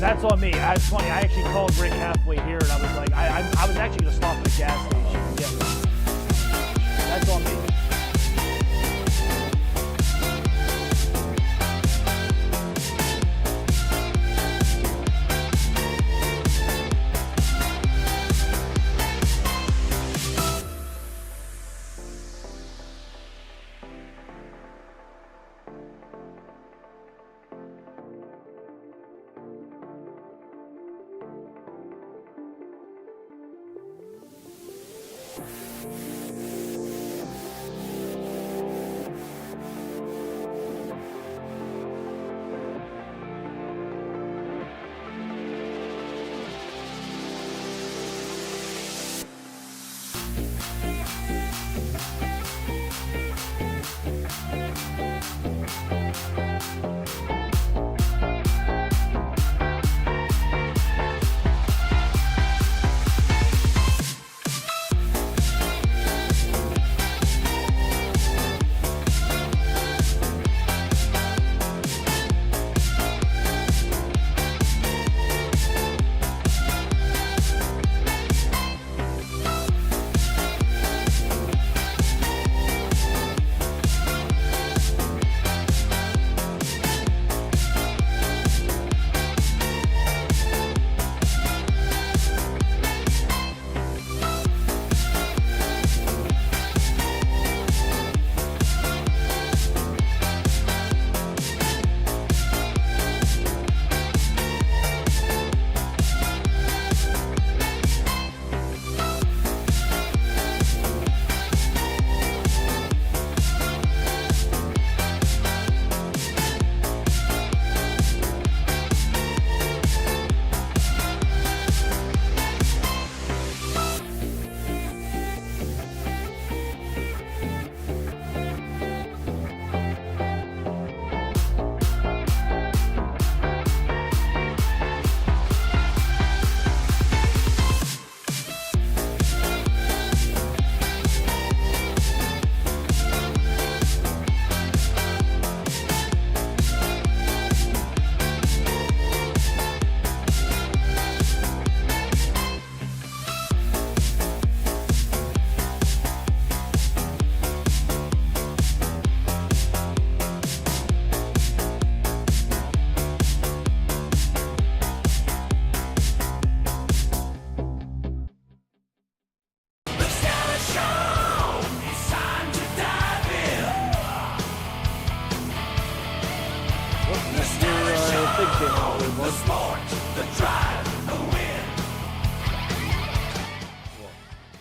That's on me. It's funny. I actually called Rick halfway here, and I was like, I was actually going to stop at a gas station. Yeah. That's on me.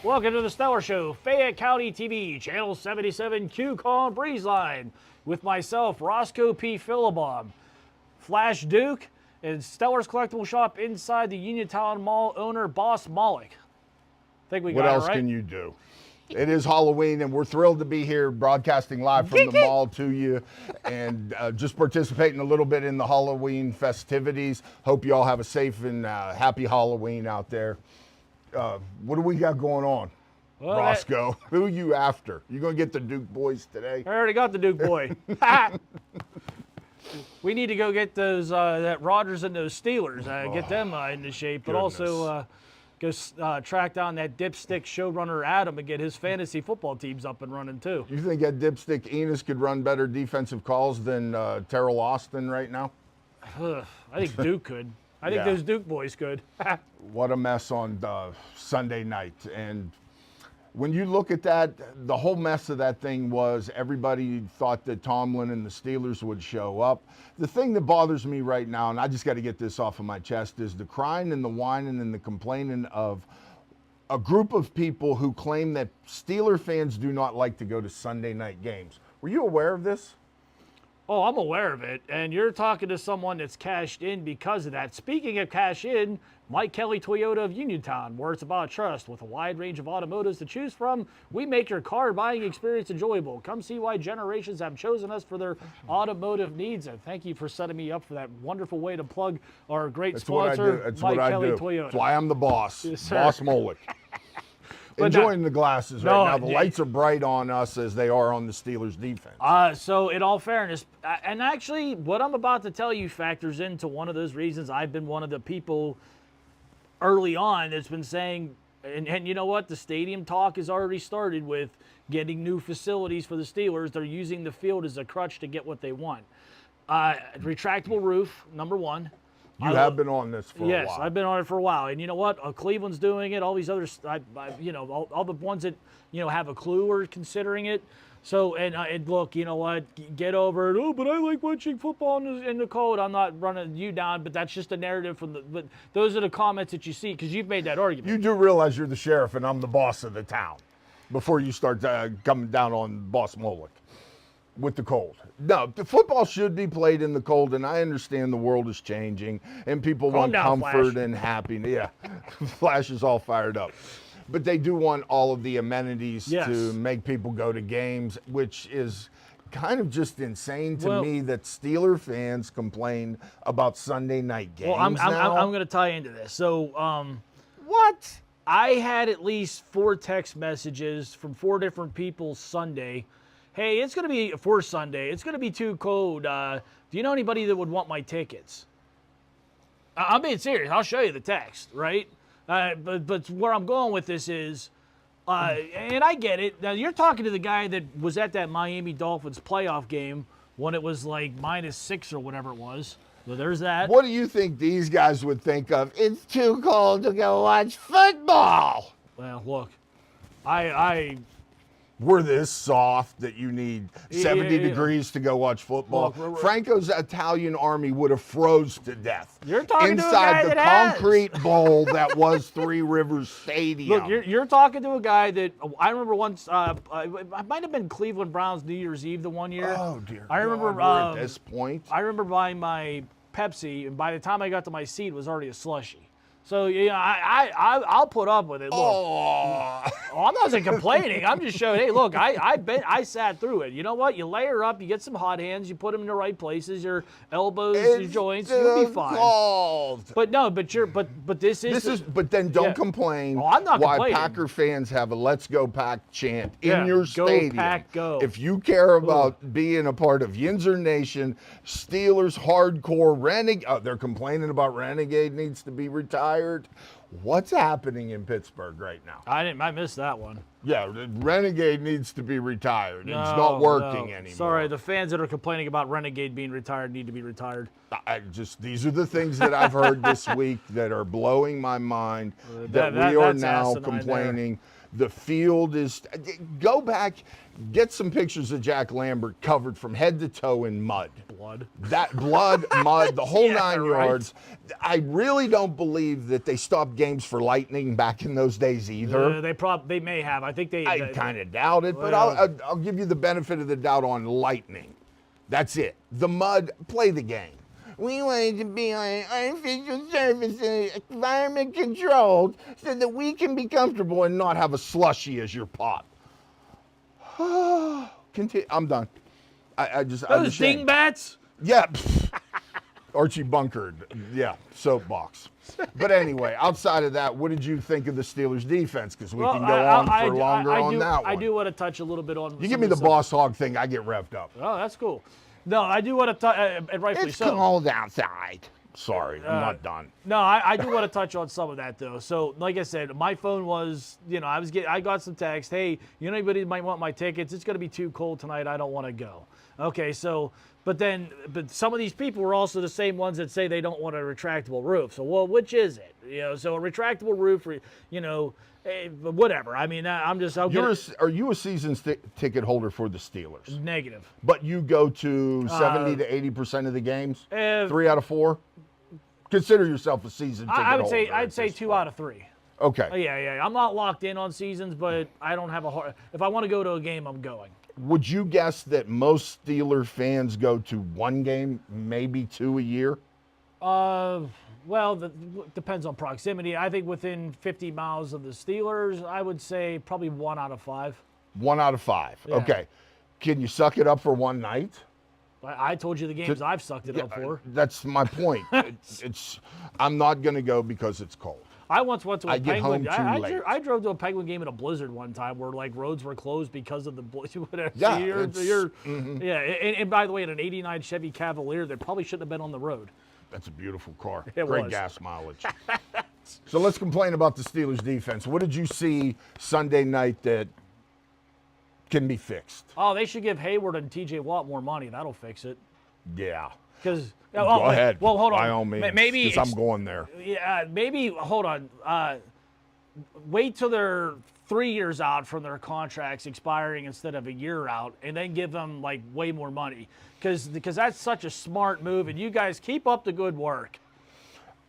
Welcome to the Stellar Show, Fayette County TV, Channel 77, QCon Breezeline, with myself, Roscoe P. Philibom, Flash Duke, and Stellar's Collectible Shop inside the Uniontown Mall owner, Boss Malik. Think we got it right? What else can you do? It is Halloween, and we're thrilled to be here broadcasting live from the mall to you and just participating a little bit in the Halloween festivities. Hope you all have a safe and happy Halloween out there. What do we got going on, well, Roscoe? Who are you after? You going to get the Duke boys today? I already got the Duke boy. We need to go get those that Rodgers and those Steelers, get them into shape, but also go track down that dipstick showrunner Adam and get his fantasy football teams up and running too. You think that dipstick Enos could run better defensive calls than Terrell Austin right now? I think Duke could. I think those Duke boys could. What a mess on Sunday night. And when you look at that, the whole mess of that thing was everybody thought that Tomlin and the Steelers would show up. The thing that bothers me right now, and I just got to get this off of my chest, is the crying and the whining and the complaining of a group of people who claim that Steeler fans do not like to go to Sunday night games. Were you aware of this? Oh, I'm aware of it, and you're talking to someone that's cashed in because of that. Speaking of cash in, Mike Kelly Toyota of Uniontown, where it's about trust. With a wide range of automotives to choose from, we make your car buying experience enjoyable. Come see why generations have chosen us for their automotive needs, and thank you for setting me up for that wonderful way to plug our great sponsor, Mike Kelly Toyota. That's why I'm the boss, Yes, sir. Boss Molick. Enjoying the glasses No, right now. The yeah. lights are bright on us as they are on the Steelers defense. So in all fairness, and actually what I'm about to tell you factors into one of those reasons. I've been one of the people early on that's been saying, and you know what? The stadium talk has already started with getting new facilities for the Steelers. They're using the field as a crutch to get what they want. Retractable roof, number one. You have been on this for a while. Yes, I've been on it for a while, and you know what? Cleveland's doing it. All these others, all the ones that have a clue are considering it. So, and look, you know what? Get over it. Oh, but I like watching football in the cold. I'm not running you down, but that's just a narrative from the. But those are the comments that you see because you've made that argument. You do realize you're the sheriff and I'm the boss of the town before you start coming down on Boss Molick with the cold. No, the football should be played in the cold, and I understand the world is changing and people want down, comfort Flash. and happiness. Yeah, Flash is all fired up. But they do want all of the amenities Yes. to make people go to games, which is kind of just insane to me that Steeler fans complain about Sunday night games. Well, I'm now. going to tie into this. So, What? I had at least 4 text messages from 4 different people Sunday. Hey, it's going to be for Sunday. It's going to be too cold. Do you know anybody that would want my tickets? I'm being serious. I'll show you the text, right? But where I'm going with this is, and I get it. Now, you're talking to the guy that was at that Miami Dolphins playoff game when it was like -6 or whatever it was. So there's that. What do you think these guys would think of? It's too cold to go watch football. Well, look, We're this soft that you need 70 yeah. degrees to go watch football. Look, Franco's Italian army would have froze to death. You're talking to a inside guy the that has. concrete bowl that was Three Rivers Stadium. Look, you're talking to a guy that I remember once. It might have been Cleveland Browns New Year's Eve the one year. Oh dear. I remember. God, we're at this point. I remember buying my Pepsi, and by the time I got to my seat, it was already a slushie. So I'll put up with it. Look, Oh. I'm not complaining. I'm just showing. Hey, look, I sat through it. You know what? You layer up. You get some hot hands. You put them in the right places. Your elbows, your joints. You'll be fine. Cold. But no, but this is. But then don't Yeah. complain Oh, I'm not why complaining. Packer fans have a "Let's Go Pack" chant Yeah, in your go, stadium. Pack, go. If you care about being a part of Yinzer Nation, Steelers hardcore Renegade, they're complaining about Renegade needs to be retired. What's happening in Pittsburgh right now? I missed that one. Yeah, Renegade needs to be retired. It's No, not working no. anymore. Sorry, the fans that are complaining about Renegade being retired need to be retired. These are the things that I've heard this week that are blowing my mind. That we are that's now asinine complaining. The field is. Go back, get some pictures of Jack Lambert covered from head to toe in mud. Blood. That blood, mud, the whole Yeah, 9 right. yards. I really don't believe that they stopped games for lightning back in those days either. They may have. I think they. I kind of doubt it, but Well- I'll give you the benefit of the doubt on lightning. That's it. The mud, play the game. We wanted to be on artificial surfaces, environment controlled, so that we can be comfortable and not have a slushy as your pop. Continue. I'm done. I'm Those ashamed. dingbats. Yeah. Archie bunkered. Yeah, soapbox. But anyway, outside of that, what did you think of the Steelers' defense? Because we can go on for longer on that one. I do want to touch a little bit on. You give me the boss hog thing, I get revved up. Oh, that's cool. No, I do want to touch, and rightfully It's so. cold outside. Sorry, I'm not done. No, I do want to touch on some of that though. So, like I said, my phone was, I got some text. Hey, anybody might want my tickets? It's going to be too cold tonight. I don't want to go. Okay, so, but some of these people were also the same ones that say they don't want a retractable roof. So, well, which is it? So a retractable roof, whatever. I mean, Are you a season ticket holder for the Steelers? negative. But you go to 70 to 80% of the games? 3 out of 4? Consider yourself a season ticket holder. I'd say 2 out of 3. Okay. Yeah. I'm not locked in on seasons, but I don't have if I want to go to a game, I'm going. Would you guess that most Steeler fans go to 1 game, maybe 2 a year? Well, depends on proximity. I think within 50 miles of the Steelers, I would say probably 1 out of 5. 1 out of 5. Yeah. Okay. Can you suck it up for one night? I told you the games I've sucked it up for. That's my point. I'm not going to go because it's cold. I once went to a I get Penguin. home too late. I drove to a Penguin game in a blizzard one time where like roads were closed because of the blizzard. Yeah, Yeah. And by the way, in an '89 Chevy Cavalier, that probably shouldn't have been on the road. That's a beautiful car. It Great was. gas mileage. So let's complain about the Steelers defense. What did you see Sunday night that can be fixed? Oh, they should give Hayward and T.J. Watt more money. That'll fix it. Yeah. Because Go ahead. Well, hold on. By all means. Maybe 'cause I'm going there. Yeah, maybe hold on. Wait till they're 3 years out from their contracts expiring instead of a year out, and then give them like way more money. Because that's such a smart move, and you guys keep up the good work.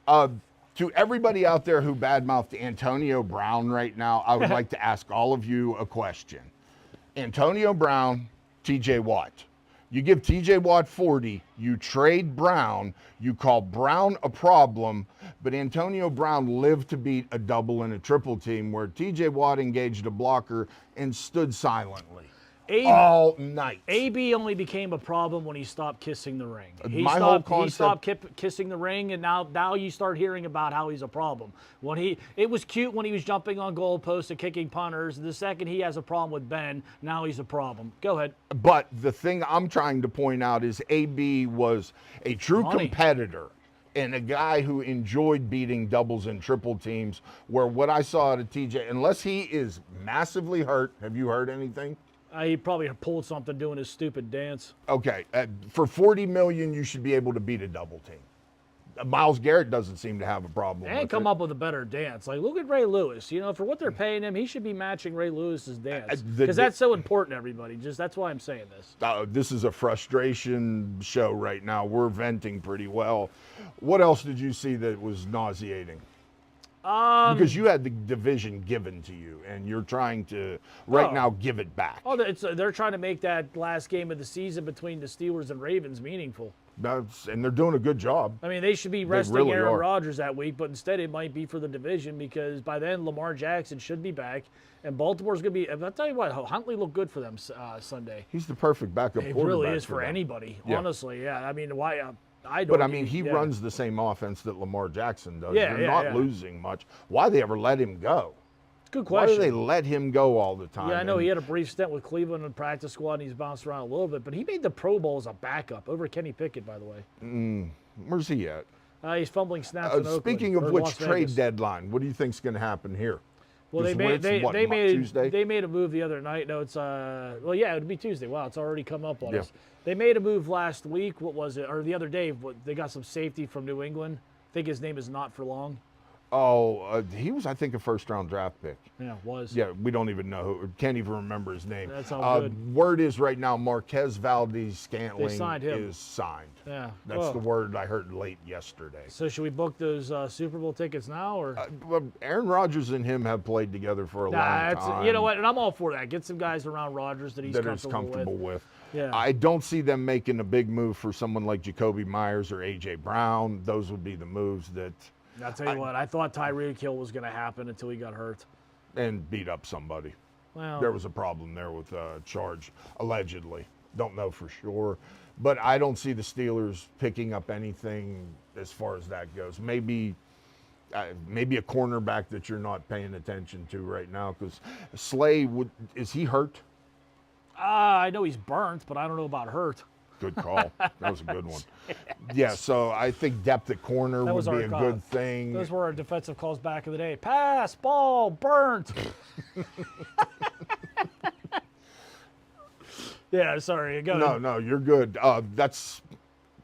To everybody out there who badmouthed Antonio Brown right now, I would like to ask all of you a question. Antonio Brown, TJ Watt. You give TJ Watt 40, you trade Brown, you call Brown a problem, but Antonio Brown lived to beat a double and a triple team where TJ Watt engaged a blocker and stood silently all night. AB only became a problem when he stopped kissing the ring. He stopped kissing the ring, and now you start hearing about how he's a problem. It was cute when he was jumping on goalposts and kicking punters. The second he has a problem with Ben, now he's a problem. Go ahead. But the thing I'm trying to point out is AB was a true competitor and a guy who enjoyed beating doubles and triple teams, where what I saw out of TJ, unless he is massively hurt, have you heard anything? He probably pulled something doing his stupid dance. Okay, for $40 million, you should be able to beat a double team. Myles Garrett doesn't seem to have a problem. And come up with a better dance. Like, look at Ray Lewis. You know, for what they're paying him, he should be matching Ray Lewis's dance. Because that's so important, everybody. That's why I'm saying this. This is a frustration show right now. We're venting pretty well. What else did you see that was nauseating? Because you had the division given to you, and you're trying to now give it back. Oh, they're trying to make that last game of the season between the Steelers and Ravens meaningful. And they're doing a good job. I mean, they should be resting Aaron Rodgers that week, but instead it might be for the division because by then Lamar Jackson should be back, and Baltimore's going to be. I'll tell you what, Huntley looked good for them Sunday. He's the perfect backup quarterback. It really is for anybody, honestly. Yeah, I mean, why? He runs the same offense that Lamar Jackson does. They're not losing much. Why they ever let him go? Good question. Why do they let him go all the time? Yeah, I know he had a brief stint with Cleveland and practice squad, and he's bounced around a little bit, but he made the Pro Bowl as a backup over Kenny Pickett, by the way. Where's he at? He's fumbling snaps in Oakland. Speaking of which, trade deadline, what do you think's going to happen here? Well, they made a move the other night. No, it's it would be Tuesday. Wow, it's already come up on us. They made a move last week. What was it? Or the other day? They got some safety from New England. I think his name is Not For Long. Oh, he was, I think, a first-round draft pick. Yeah, was. Yeah, we don't even know. Can't even remember his name. That's all good. Word is right now Marquez Valdez-Scantling is signed. Yeah. That's the word I heard late yesterday. So should we book those Super Bowl tickets now? Or Aaron Rodgers and him have played together for a long time. You know what? And I'm all for that. Get some guys around Rodgers that he's comfortable with. Yeah. I don't see them making a big move for someone like Jacoby Myers or A.J. Brown. Those would be the moves that... I'll tell you what, I thought Tyreek Hill was going to happen until he got hurt. And beat up somebody. Well, there was a problem there with charge, allegedly. Don't know for sure. But I don't see the Steelers picking up anything as far as that goes. Maybe a cornerback that you're not paying attention to right now. Because Slay, is he hurt? I know he's burnt, but I don't know about hurt. Good call. That was a good one. Yeah, so I think depth at corner would be a good thing. Those were our defensive calls back in the day. Pass, ball, burnt. Yeah, sorry. Go ahead. No, you're good.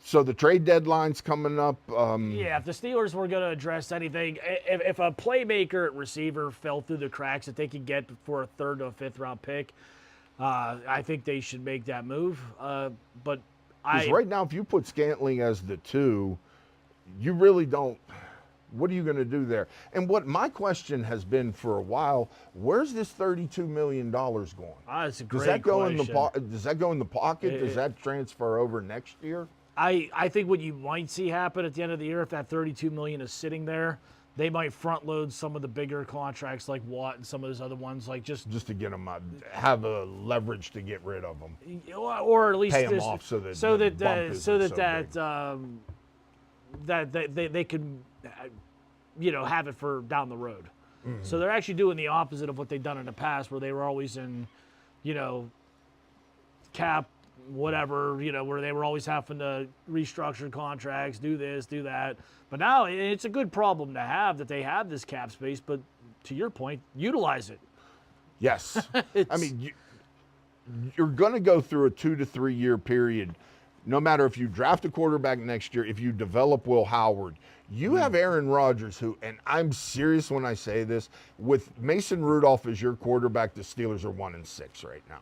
So the trade deadline's coming up. If the Steelers were going to address anything, if a playmaker at receiver fell through the cracks that they could get for a third or fifth round pick, I think they should make that move. But right now, if you put Scantling as the 2, you really don't. What are you going to do there? And what my question has been for a while: where's this $32 million going? That's a great Does that go question. Does that go in the pocket? Does that transfer over next year? I think what you might see happen at the end of the year, if that $32 million is sitting there, they might front load some of the bigger contracts like Watt and some of those other ones, like just to get them out, have a leverage to get rid of them, or at least pay them off so that they could have it for down the road. So they're actually doing the opposite of what they've done in the past, where they were always in, cap, whatever, where they were always having to restructure contracts, do this, do that. But now it's a good problem to have that they have this cap space, but to your point, utilize it. Yes. I mean, you're going to go through a 2 to 3 year period. No matter if you draft a quarterback next year, if you develop Will Howard, you have Aaron Rodgers, who, and I'm serious when I say this, with Mason Rudolph as your quarterback, the Steelers are 1-6 right now.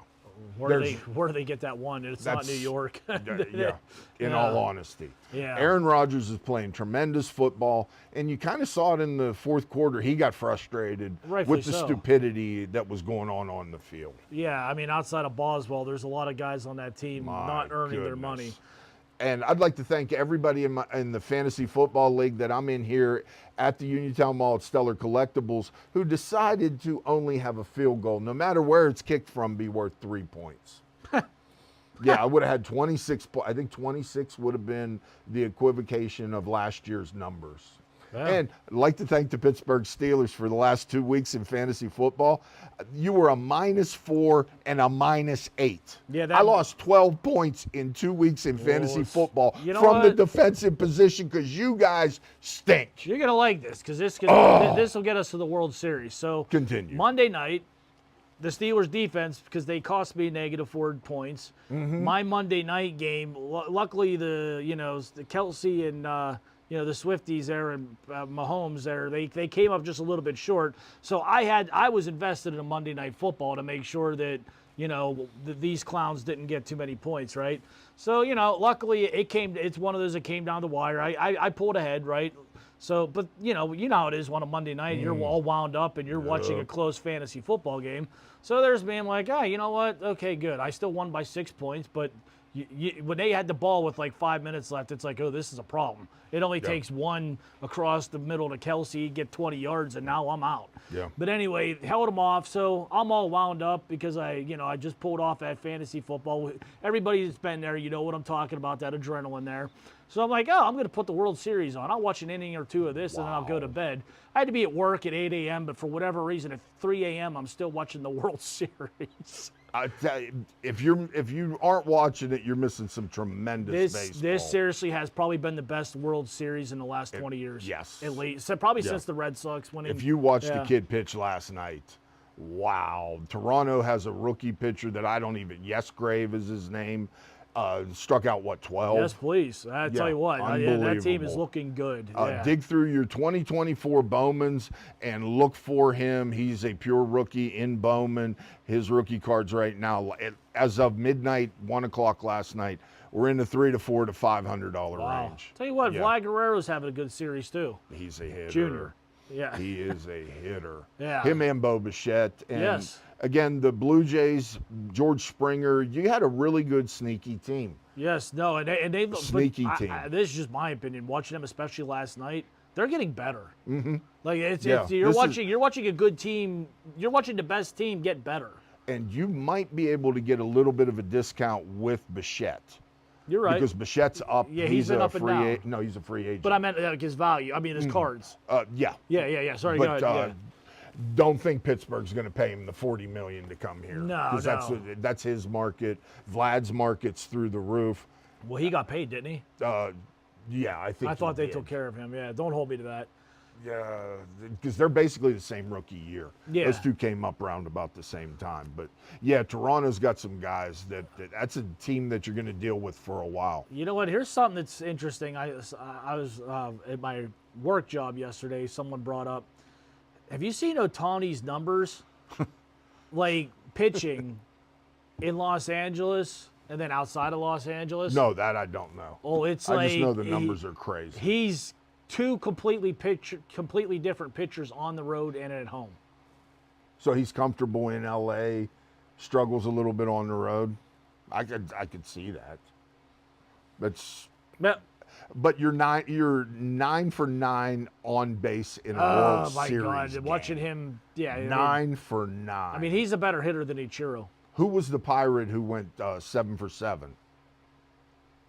Where do they get that one? It's not New York. Yeah, in all honesty. Yeah. Aaron Rodgers is playing tremendous football, and you kind of saw it in the fourth quarter. He got frustrated Rightfully with the so. stupidity that was going on the field. Yeah, I mean, outside of Boswell, there's a lot of guys on that team not earning their goodness. money. And I'd like to thank everybody in the fantasy football league that I'm in here at the Uniontown Mall at Stellar Collectibles who decided to only have a field goal, no matter where it's kicked from, be worth 3 points. Yeah, I would have had 26. I think 26 would have been the equivocation of last year's numbers. Yeah. And I'd like to thank the Pittsburgh Steelers for the last 2 weeks in fantasy football. You were a -4 and a -8. Yeah, I lost 12 points in 2 weeks in fantasy football you know from the what? defensive position because you guys stink. You're going to like this because this will get us to the World Series. So Continue. Monday night, the Steelers defense, because they cost me -4 points. My Monday night game, luckily the Kelsey and the Swifties there and Mahomes there, they came up just a little bit short. So I was invested in a Monday Night Football to make sure that these clowns didn't get too many points, right? So luckily it's one of those that came down the wire. I pulled ahead, right? So, but you know how it is on a Monday night. You're all wound up and you're watching a close fantasy football game. So there's me. I'm like, you know what? Okay, good. I still won by 6 points, but when they had the ball with like 5 minutes left, it's like, oh, this is a problem. It only takes one across the middle to Kelsey, get 20 yards, and now I'm out. Yeah. But anyway, held them off, so I'm all wound up because I just pulled off that fantasy football. Everybody that's been there, you know what I'm talking about, that adrenaline there. So I'm like, I'm going to put the World Series on. I'll watch an inning or two of this, and then I'll go to bed. I had to be at work at 8 a.m., but for whatever reason, at 3 a.m., I'm still watching the World Series. I tell you, if you aren't watching it, you're missing some tremendous baseball. This seriously has probably been the best World Series in the last 20 years. Yes. At least. Probably since the Red Sox winning. If you watched the kid pitch last night, wow. Toronto has a rookie pitcher that I don't even, Yesgrave is his name, struck out, 12? Yes, please. I tell you what, that team is looking good. Dig through your 2024 Bowmans and look for him. He's a pure rookie in Bowman. His rookie cards right now, as of midnight, 1 o'clock last night, we're in the $300 to $400 to $500 range. Tell you what, Vlad Guerrero's having a good series too. He's a hitter. Junior. Yeah. He is a hitter. Yeah. Him and Bo Bichette. And yes. Again, the Blue Jays, George Springer, you had a really good sneaky team. Yes, no, and they Sneaky team. This is just my opinion. Watching them, especially last night, they're getting better. Mm-hmm. Like you're watching a good team. You're watching the best team get better. And you might be able to get a little bit of a discount with Bichette. You're right. Because Bichette's up. Yeah, he's been up and down. No, he's a free agent. But I meant like his value. I mean his cards. Yeah. Yeah. Sorry, But go ahead. don't think Pittsburgh's going to pay him the $40 million to come here. No, because that's his market. Vlad's market's through the roof. Well, he got paid, didn't he? Yeah, I think. I thought they took care of him. Yeah, don't hold me to that. Yeah, because they're basically the same rookie year. Yeah. Those two came up around about the same time. But yeah, Toronto's got some guys that's a team that you're going to deal with for a while. You know what? Here's something that's interesting. I was at my work job yesterday. Someone brought up, have you seen Ohtani's numbers? Like pitching in Los Angeles and then outside of Los Angeles? No, that I don't know. Oh, it's I just know the numbers are crazy. He's two completely different pitchers on the road and at home. So he's comfortable in LA, struggles a little bit on the road. I could see that. But you're 9 for 9 on base in a World Series. Oh my God! Game. Watching him, 9 for 9. I mean, he's a better hitter than Ichiro. Who was the Pirate who went 7 for 7?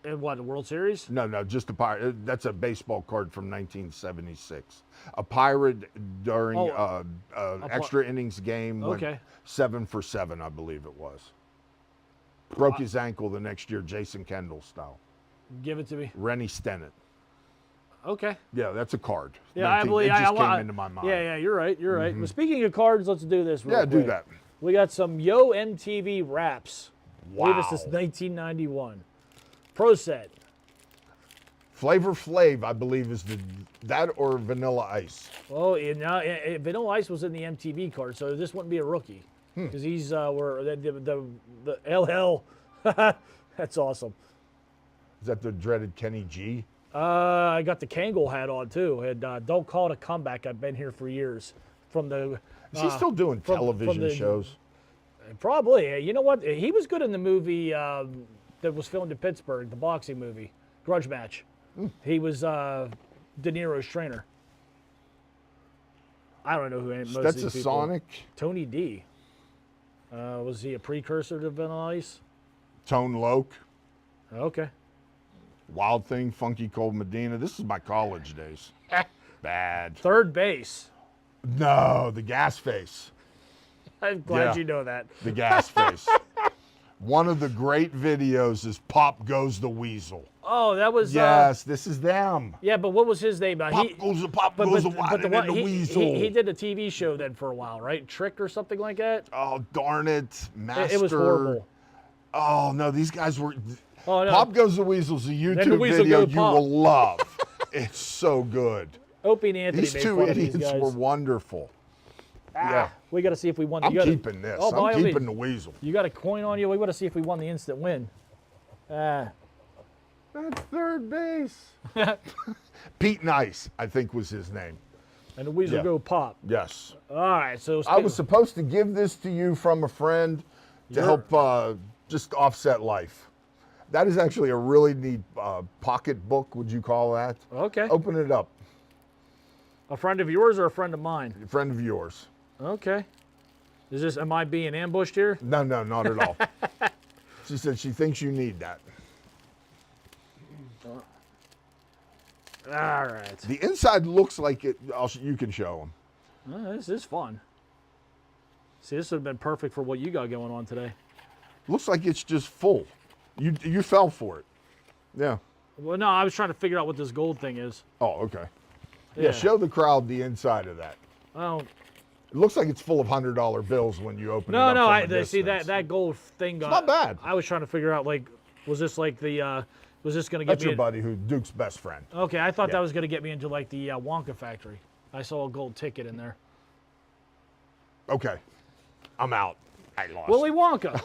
In what, the World Series? No, just a pirate. That's a baseball card from 1976. A pirate during Oh, extra innings game. Okay. Went 7 for 7, I believe it was. Broke his ankle the next year, Jason Kendall style. Give it to me. Rennie Stennett. Okay. Yeah, that's a card. Yeah, I believe. It just I, came into my mind. Yeah, you're right. You're right. But speaking of cards, let's do this. Real Yeah, do quick. that. We got some Yo MTV Raps. I believe this is Wow. 1991. Pro set. Flavor Flav, I believe, is that or Vanilla Ice. Oh, Vanilla Ice was in the MTV card, so this wouldn't be a rookie because he's where the LL. That's awesome. Is that the dreaded Kenny G? I got the Kangol hat on too. And don't call it a comeback. I've been here for years. From the Is he still doing from television the- shows? probably. You know what? He was good in the movie that was filmed in Pittsburgh, the boxing movie, Grudge Match. He was De Niro's trainer. I don't know who most of That's these a people. Sonic. Tony D. Was he a precursor to Vanilla Ice? Tone Loc. Okay. Wild Thing, Funky Cold Medina. This is my college days. Bad. Third base. No, the gas face. I'm glad Yeah. you know that. The gas face. One of the great videos is Pop Goes the Weasel. Oh, that was. Yes, this is them. Yeah, but what was his name? Pop goes the weasel. He did a TV show then for a while, right? Tricked or something like that. Oh, darn it. Master. It was horrible. Oh, no, these guys were. Oh, no. Pop Goes the Weasel's a the YouTube weasel video go you pop. will love. It's so good. Opie and Anthony These made two fun of these idiots guys. were wonderful. Yeah. We got to see if we won. I'm you gotta, keeping this. Oh, by I'm all keeping means. the weasel. You got a coin on you. We got to see if we won the instant win. That's third base. Pete Nice, I think was his name. And the weasel Yeah. go pop. Yes. All right. So I was supposed to give this to you from a friend to help just offset life. That is actually a really neat pocket book, would you call that? okay. Open it up. A friend of yours or a friend of mine? A friend of yours. Okay. Is this? Am I being ambushed here? No, not at all. She said she thinks you need that. All right. The inside looks like it. You can show them. This is fun. See, this would have been perfect for what you got going on today. Looks like it's just full. You fell for it. Yeah. Well, no, I was trying to figure out what this gold thing is. Oh, okay. Yeah, show the crowd the inside of that. Oh, It looks like it's full of $100 bills when you open it no, up. no. from I a see distance. that gold thing. not bad. I was trying to figure out like, was this like the? Was this going to get That's me? your buddy, who Duke's best friend. Okay, I thought Yeah. that was going to get me into like the Wonka factory. I saw a gold ticket in there. Okay, I'm out. I lost. Willy Wonka.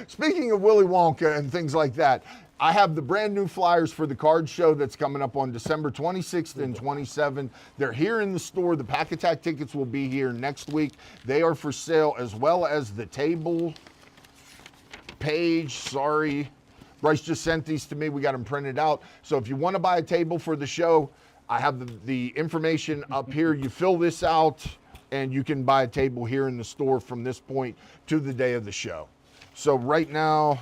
Speaking of Willy Wonka and things like that, I have the brand new flyers for the card show that's coming up on December 26th and 27th. They're here in the store. The Pack Attack tickets will be here next week. They are for sale, as well as the table page. Sorry. Bryce just sent these to me. We got them printed out. So if you want to buy a table for the show, I have the information up here. You fill this out, and you can buy a table here in the store from this point to the day of the show. So right now,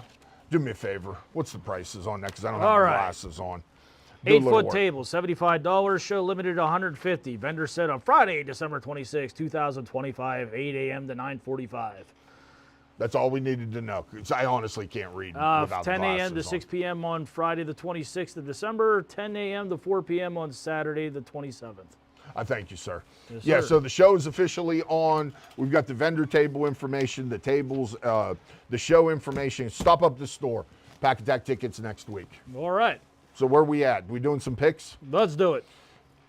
do me a favor. What's the prices on that? Because I don't have All my right. glasses on. Do a little 8-foot work. table, $75. Show limited to 150. Vendor said on Friday, December 26, 2025, 8 a.m. to 9:45. That's all we needed to know. 'Cause I honestly can't read without 10 a.m. to glasses 6 p.m. on Friday, the 26th of December. 10 a.m. to 4 p.m. on Saturday, the 27th. I thank you, sir. Yes, Yeah, sir. so the show is officially on. We've got the vendor table information, the tables, the show information. Stop up the store. Pack Attack tickets next week. All right, So where we at? We doing some picks? let's do it.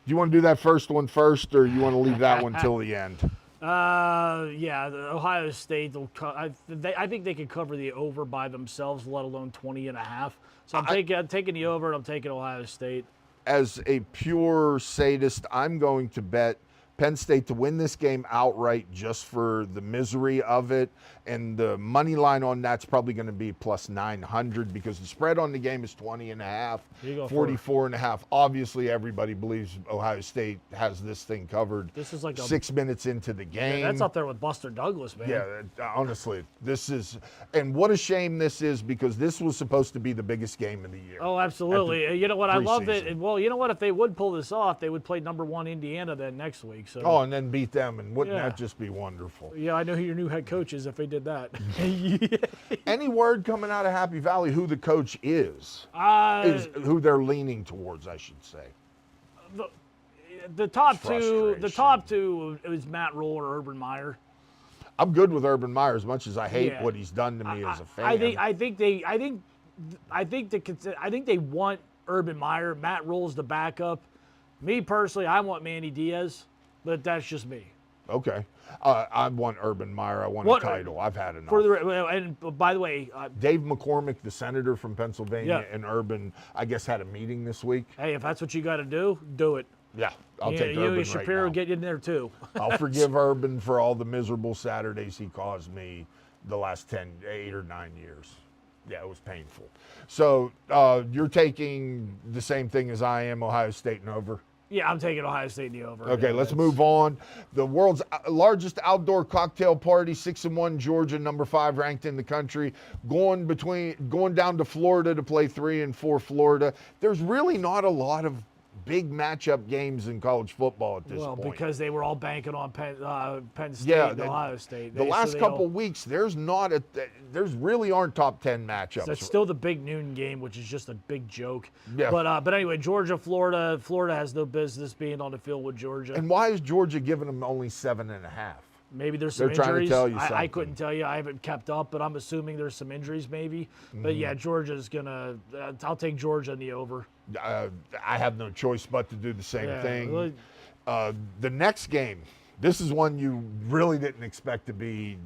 Do you want to do that first one first, or you want to leave that one till the end? Yeah, the Ohio State, I think they could cover the over by themselves, let alone 20.5. So I'm taking the over, and I'm taking Ohio State. As a pure sadist, I'm going to bet Penn State to win this game outright just for the misery of it. And the money line on that's probably going to be plus 900 because the spread on the game is 20.5, 44.5. Obviously, everybody believes Ohio State has this thing covered. This is like 6 minutes into the game. Yeah, that's up there with Buster Douglas, man. Yeah, honestly, this is, and what a shame this is because this was supposed to be the biggest game of the year. Oh, absolutely. You know what? I love preseason. it. Well, you know what? If they would pull this off, they would play number 1 Indiana then next week. So. Oh, and then beat them, and wouldn't Yeah. that just be wonderful? Yeah, I know who your new head coach is if they did that. Any word coming out of Happy Valley who the coach is who they're leaning towards, I should say. The top two Frustration. is Matt Rule or Urban Meyer. I'm good with Urban Meyer as much as I hate Yeah. what he's done to me as a fan. I think they want Urban Meyer. Matt Rule's the backup. Me personally, I want Manny Diaz, but that's just me. Okay. I want Urban Meyer. I want a title. I've had enough. And by the way, Dave McCormick, the senator from Pennsylvania, Yeah. and Urban, I guess, had a meeting this week. hey, if that's what you got to do, do it. Yeah, I'll take you Urban and Shapiro right now. get in there too. I'll forgive Urban for all the miserable Saturdays he caused me the last 8 or 9 years. Yeah, it was painful. So you're taking the same thing as I am, Ohio State and over? Yeah, I'm taking Ohio State in the over. Okay, Yeah, let's move on. The world's largest outdoor cocktail party, 6-1 Georgia, number 5 ranked in the country, going down to Florida to play 3 and 4 Florida. There's really not a lot of big matchup games in college football at this Well, point. because they were all banking on Penn State Yeah, and Ohio State. The last couple weeks, there's really aren't top 10 matchups. That's still the big noon game, which is just a big joke. Yeah. But anyway, Georgia, Florida. Florida has no business being on the field with Georgia. And why is Georgia giving them only 7.5? Maybe there's some They're trying to injuries. tell you I something. couldn't tell you. I haven't kept up, but I'm assuming there's some injuries maybe. But Mm-hmm. yeah, Georgia's gonna. I'll take Georgia in the over. I have no choice but to do the same Yeah, thing. really. The next game, this is one you really didn't expect to be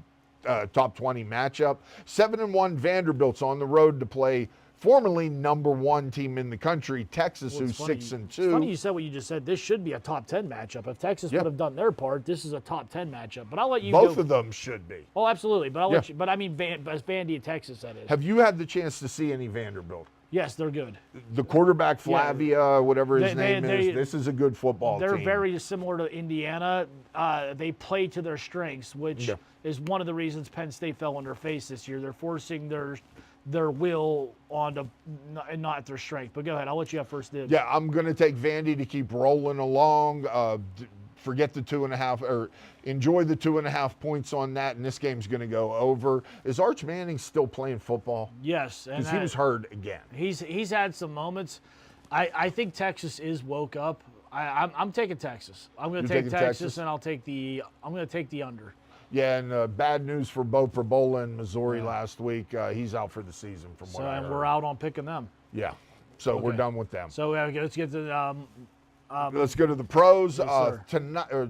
top 20 matchup. 7-1 Vanderbilt's on the road to play formerly number 1 team in the country, Texas, Well, who's it's funny- 6-2. It's funny you said what you just said. This should be a top 10 matchup. If Texas Yeah. would have done their part, this is a top 10 matchup. But I'll let you Both go. of them should be. Oh, absolutely. But I'll let Yeah. you. But I mean, Vandy and Texas. That is. Have you had the chance to see any Vanderbilt? Yes, they're good. The quarterback, Flavia, whatever his They- name is, this is a good football They're team. very similar to Indiana. They play to their strengths, which Yeah. is one of the reasons Penn State fell on their face this year. They're forcing their will onto not their strength. But go ahead. I'll let you have first dibs. Yeah, I'm going to take Vandy to keep rolling along. Forget the 2.5, or enjoy the 2.5 points on that, and this game's going to go over. Is Arch Manning still playing football? Yes, and Because he was hurt again. he's had some moments. I think Texas is woke up. I'm taking Texas. I'm going to You're take taking Texas, Texas? and I'm going to take the under. Yeah, and bad news for Bo Perbola in Missouri last week. He's out for the season from what So I and heard. we're out on picking them. Yeah, so we're Okay. done with them. So let's get to Let's go to the pros. sir.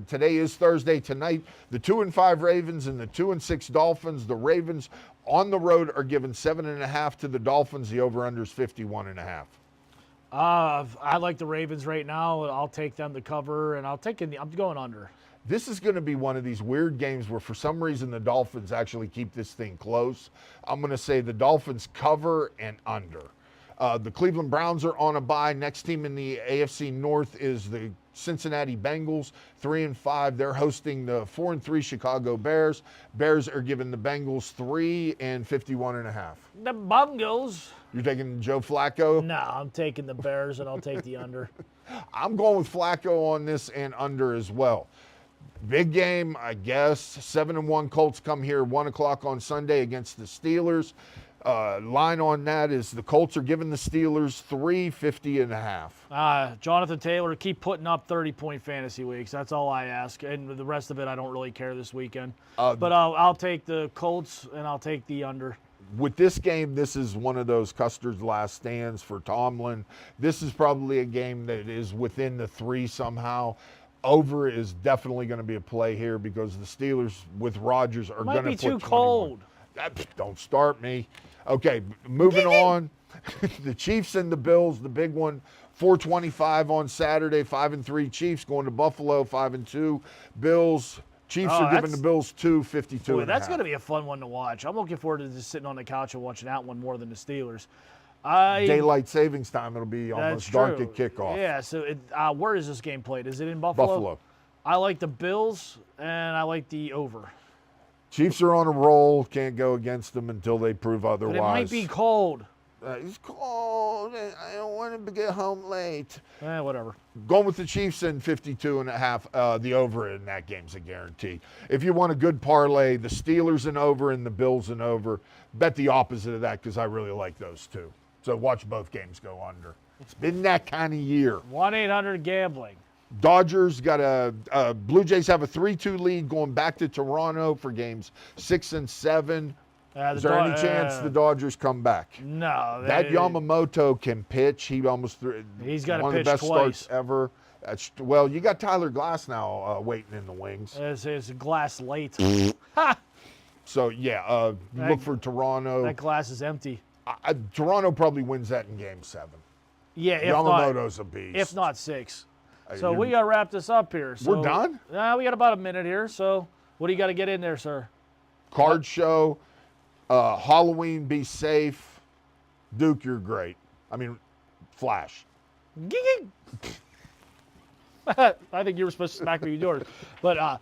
Today is Thursday. Tonight, the 2-5 Ravens and the 2-6 Dolphins. The Ravens on the road are given 7.5 to the Dolphins. The over/under is 51.5. I like the Ravens right now. I'll take them to cover, and I'm going under. This is going to be one of these weird games where, for some reason, the Dolphins actually keep this thing close. I'm going to say the Dolphins cover and under. The Cleveland Browns are on a bye. Next team in the AFC North is the Cincinnati Bengals, 3-5. They're hosting the 4-3 Chicago Bears. Bears are giving the Bengals 3 and 51.5. The Bungles. You're taking Joe Flacco? No, I'm taking the Bears, and I'll take the under. I'm going with Flacco on this and under as well. Big game, I guess. 7-1 Colts come here 1 o'clock on Sunday against the Steelers. Line on that is the Colts are giving the Steelers 350.5. Jonathan Taylor, keep putting up 30-point fantasy weeks. That's all I ask. And the rest of it, I don't really care this weekend. But I'll take the Colts, and I'll take the under. With this game, this is one of those Custer's last stands for Tomlin. This is probably a game that is within the 3 somehow. Over is definitely going to be a play here because the Steelers with Rodgers are going Might to be put too 21. cold. Don't start me. Okay, moving on. The Chiefs and the Bills, the big one, 425 on Saturday, 5-3 Chiefs going to Buffalo, 5-2 Bills. Chiefs Oh, are giving the that's- Bills 252. Boy, that's going to be a fun one to watch. I'm looking forward to just sitting on the couch and watching that one more than the Steelers. Daylight savings time. It'll be That's almost dark true. at kickoff. Yeah, so where is this game played? Is it in Buffalo? Buffalo. I like the Bills, and I like the over. Chiefs are on a roll. Can't go against them until they prove otherwise. But it might be cold. It's cold. I don't want to get home late. Whatever. Going with the Chiefs in 52.5. The over in that game's a guarantee. If you want a good parlay, the Steelers and over and the Bills and over. Bet the opposite of that because I really like those two. So watch both games go under. It's been that kind of year. 1-800-GAMBLING. Dodgers got Blue Jays have a 3-2 lead going back to Toronto for games 6 and 7. Is there any chance the Dodgers come back? No. That Yamamoto can pitch. He almost threw. He's got to one of pitch the best twice. starts ever. Well, you got Tyler Glass now waiting in the wings. It's a glass late. So yeah, look for Toronto. That glass is empty. Toronto probably wins that in Game 7. Yeah, Yamamoto's a beast. if not 6. So you're- we got to wrap this up here. So, We're done? We got about a minute here. So what do you got to get in there, sir? Card show, Halloween, be safe. Duke, you're great. I mean, Flash. I think you were supposed to smack me with yours. But